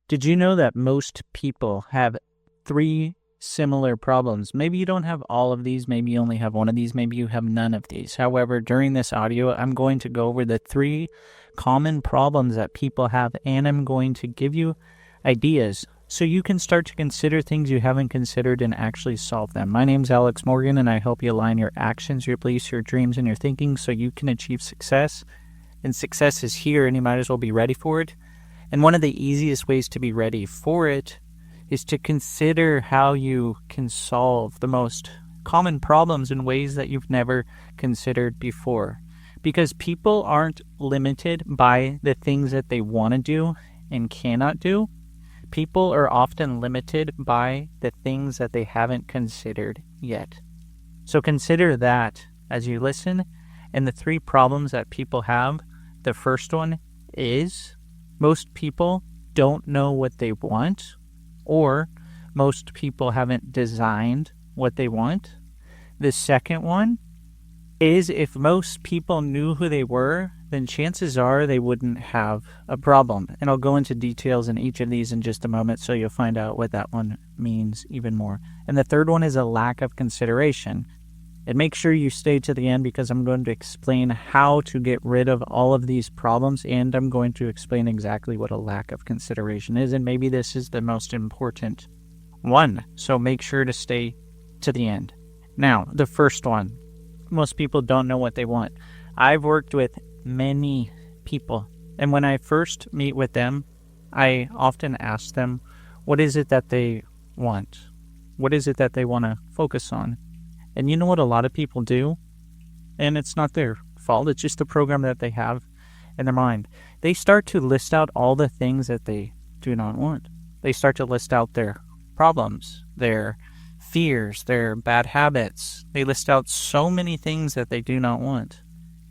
Did you know that most people have three similar problems? Maybe you don't have all of these, maybe you only have one of these, maybe you have none of these. However, during this audio, I'm going to go over the three common problems that people have, and I'm going to give you ideas so you can start to consider things you haven't considered and actually solve them. My name's Alex Morgan, and I help you align your actions, your beliefs, your dreams, and your thinking so you can achieve success. And success is here, and you might as well be ready for it. And one of the easiest ways to be ready for it is to consider how you can solve the most common problems in ways that you've never considered before. Because people aren't limited by the things that they want to do and cannot do. People are often limited by the things that they haven't considered yet. So consider that as you listen. And the three problems that people have, the first one is most people don't know what they want, or most people haven't designed what they want. The second one is if most people knew who they were, then chances are they wouldn't have a problem. And I'll go into details in each of these in just a moment, so you'll find out what that one means even more. And the third one is a lack of consideration. And make sure you stay to the end, because I'm going to explain how to get rid of all of these problems, and I'm going to explain exactly what a lack of consideration is, and maybe this is the most important one. So make sure to stay to the end. Now, the first one, most people don't know what they want. I've worked with many people, and when I first meet with them, I often ask them, what is it that they want? What is it that they want to focus on? And you know what a lot of people do? And it's not their fault. It's just a program that they have in their mind. They start to list out all the things that they do not want. They start to list out their problems, their fears, their bad habits. They list out so many things that they do not want.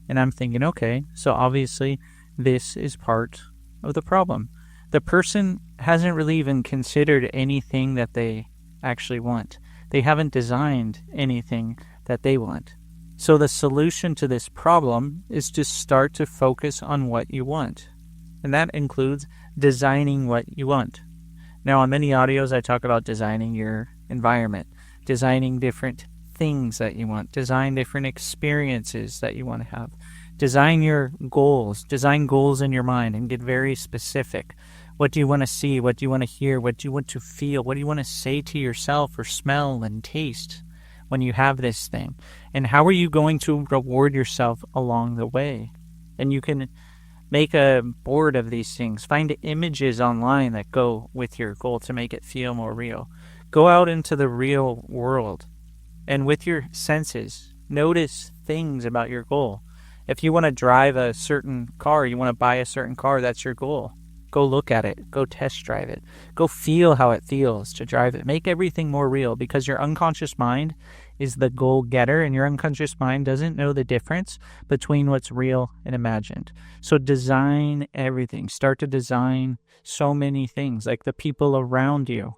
And I'm thinking, okay, so obviously this is part of the problem. The person hasn't really even considered anything that they actually want. They haven't designed anything that they want. So the solution to this problem is to start to focus on what you want. And that includes designing what you want. Now, on many audios, I talk about designing your environment, designing different things that you want, design different experiences that you want to have, design your goals, design goals in your mind and get very specific. What do you want to see? What do you want to hear? What do you want to feel? What do you want to say to yourself or smell and taste when you have this thing? And how are you going to reward yourself along the way? And you can make a board of these things. Find images online that go with your goal to make it feel more real. Go out into the real world and with your senses, notice things about your goal. If you want to drive a certain car, you want to buy a certain car, that's your goal. Go look at it. Go test drive it. Go feel how it feels to drive it. Make everything more real, because your unconscious mind is the goal getter, and your unconscious mind doesn't know the difference between what's real and imagined. So design everything. Start to design so many things, like the people around you,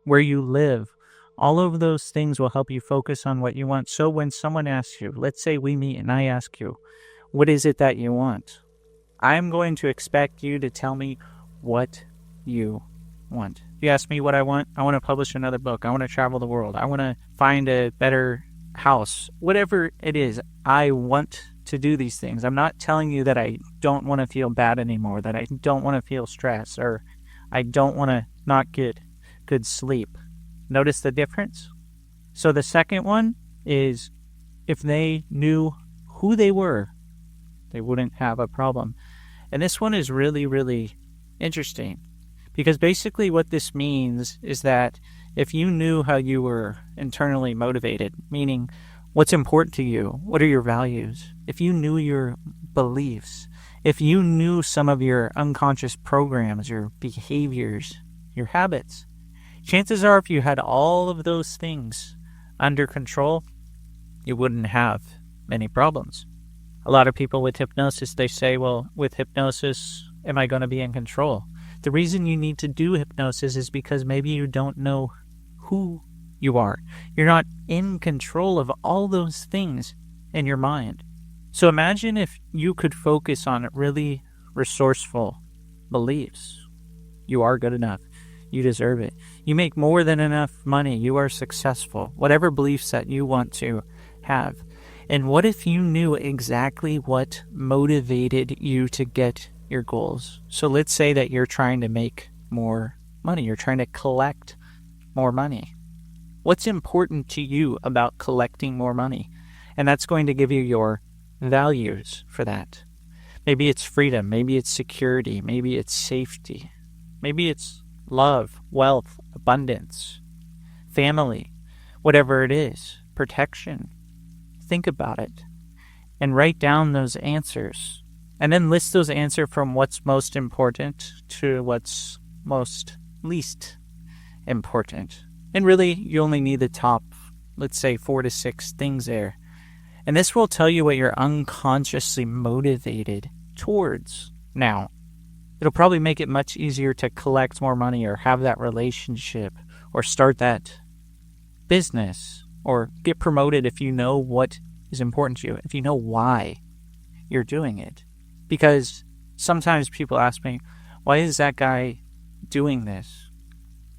where you live. All of those things will help you focus on what you want. So when someone asks you, let's say we meet and I ask you, what is it that you want? I'm going to expect you to tell me what you want. If you ask me what I want to publish another book. I want to travel the world. I want to find a better house. Whatever it is, I want to do these things. I'm not telling you that I don't want to feel bad anymore, that I don't want to feel stress, or I don't want to not get good sleep. Notice the difference? So the second one is if they knew who they were, they wouldn't have a problem. And this one is really, really interesting, because basically what this means is that if you knew how you were internally motivated, meaning what's important to you, what are your values, if you knew your beliefs, if you knew some of your unconscious programs, your behaviors, your habits, chances are if you had all of those things under control, you wouldn't have many problems. A lot of people with hypnosis, they say, well, with hypnosis, am I going to be in control? The reason you need to do hypnosis is because maybe you don't know who you are. You're not in control of all those things in your mind. So imagine if you could focus on really resourceful beliefs, You are good enough. You deserve it. You make more than enough money. You are successful. Whatever beliefs that you want to have. And what if you knew exactly what motivated you to get your goals? So let's say that you're trying to make more money. You're trying to collect more money. What's important to you about collecting more money? And that's going to give you your values for that. Maybe it's freedom. Maybe it's security. Maybe it's safety. Maybe it's love, wealth, abundance, family, whatever it is, protection. Think about it and write down those answers. And then list those answers from what's most important to what's most least important. And really, you only need the top, let's say, 4 to 6 things there. And this will tell you what you're unconsciously motivated towards. Now, it'll probably make it much easier to collect more money or have that relationship or start that business or get promoted if you know what is important to you, if you know why you're doing it. Because sometimes people ask me, why is that guy doing this?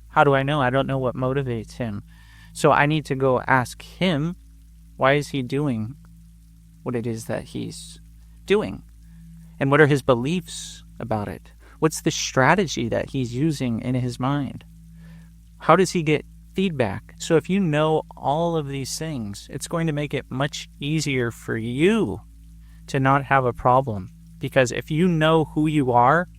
How do I know? I don't know what motivates him. So I need to go ask him, why is he doing what it is that he's doing? And what are his beliefs about it? What's the strategy that he's using in his mind? How does he get feedback? So if you know all of these things, it's going to make it much easier for you to not have a problem. Because if you know who you are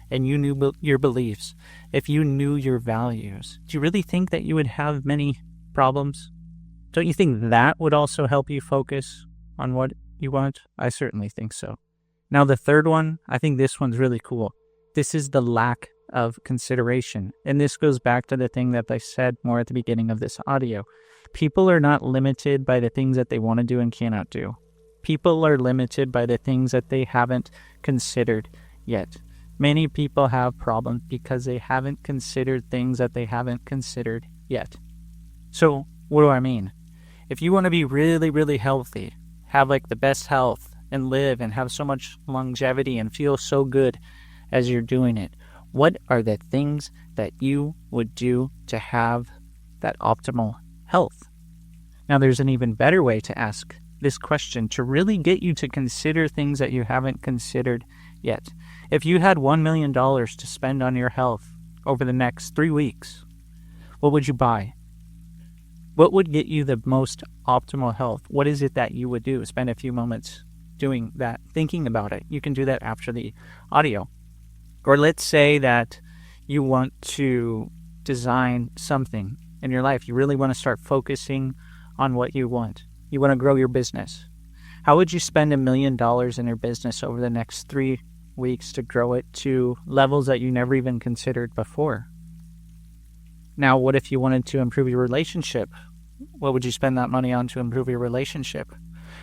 and you knew your beliefs, if you knew your values, do you really think that you would have many problems? Don't you think that would also help you focus on what you want? I certainly think so. Now the third one, I think this one's really cool. This is the lack of consideration. And this goes back to the thing that I said more at the beginning of this audio. People are not limited by the things that they want to do and cannot do. People are limited by the things that they haven't considered yet. Many people have problems because they haven't considered things that they haven't considered yet. So what do I mean? If you want to be really, really healthy, have like the best health and live and have so much longevity and feel so good as you're doing it, what are the things that you would do to have that optimal health? Now, there's an even better way to ask this question to really get you to consider things that you haven't considered yet. If you had $1 million to spend on your health over the next 3 weeks, what would you buy? What would get you the most optimal health? What is it that you would do? Spend a few moments doing that, thinking about it. You can do that after the audio. Or let's say that you want to design something in your life. You really want to start focusing on what you want. You want to grow your business. How would you spend $1 million in your business over the next 3 weeks to grow it to levels that you never even considered before? Now, what if you wanted to improve your relationship? What would you spend that money on to improve your relationship?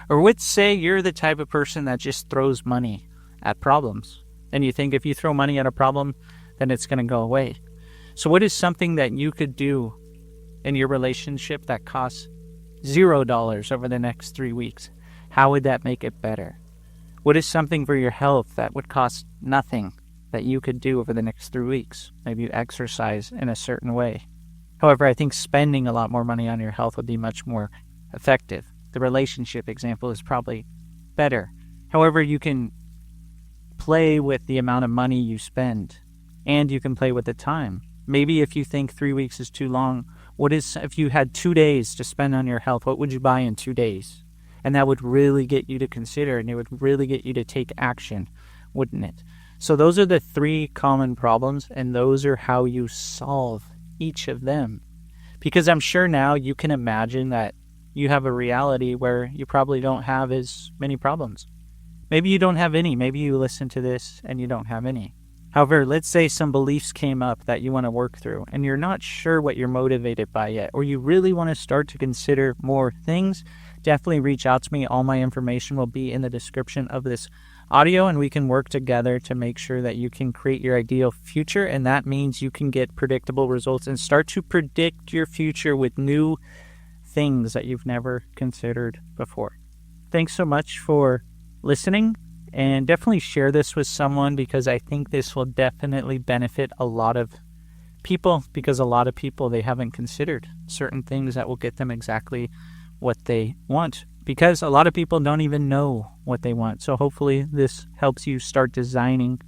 Or let's say you're the type of person that just throws money at problems. And you think if you throw money at a problem, then it's going to go away. So what is something that you could do in your relationship that costs $0 over the next 3 weeks? How would that make it better? What is something for your health that would cost nothing that you could do over the next 3 weeks? Maybe you exercise in a certain way. However, I think spending a lot more money on your health would be much more effective. The relationship example is probably better. However, you can play with the amount of money you spend, and you can play with the time. Maybe if you think 3 weeks is too long, what is if you had 2 days to spend on your health? What would you buy in 2 days? And that would really get you to consider, and it would really get you to take action, wouldn't it? So those are the 3 common problems, and those are how you solve each of them. Because I'm sure now you can imagine that you have a reality where you probably don't have as many problems. Maybe you don't have any. Maybe you listen to this and you don't have any. However, let's say some beliefs came up that you want to work through and you're not sure what you're motivated by yet, or you really want to start to consider more things. Definitely reach out to me. All my information will be in the description of this audio, and we can work together to make sure that you can create your ideal future. And that means you can get predictable results and start to predict your future with new things that you've never considered before. Thanks so much for listening. And definitely share this with someone, because I think this will definitely benefit a lot of people, because a lot of people, they haven't considered certain things that will get them exactly what they want, because a lot of people don't even know what they want. So hopefully this helps you start designing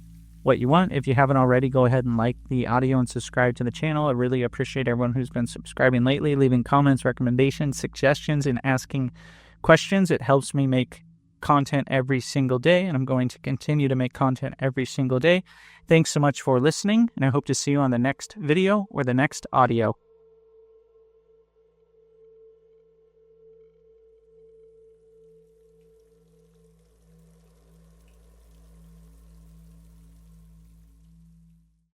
what you want. If you haven't already, go ahead and like the audio and subscribe to the channel. I really appreciate everyone who's been subscribing lately, leaving comments, recommendations, suggestions, and asking questions. It helps me make content every single day, and I'm going to continue to make content every single day. Thanks so much for listening, and I hope to see you on the next video or the next audio.